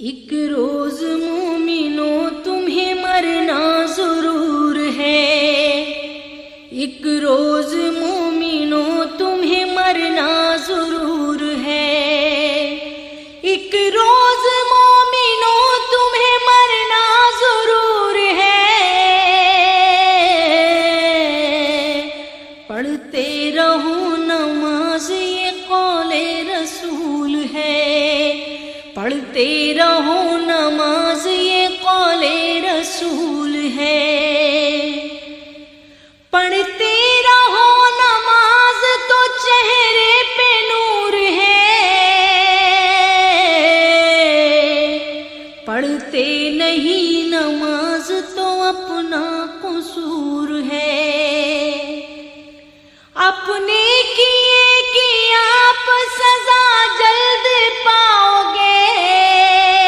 ایک روز مومنوں تمہیں مرنا ضرور ہے، ایک روز مومنوں تمہیں مرنا ضرور ہے، ایک روز مومنوں تمہیں مرنا ضرور ہے، پڑھتے رہو نماز یہ قول رسول ہے، پڑھتے رہو نماز یہ قول رسول ہے، پڑھتے رہو نماز تو چہرے پہ نور ہے، پڑھتے نہیں نماز تو اپنا قصور ہے، اپنے کیے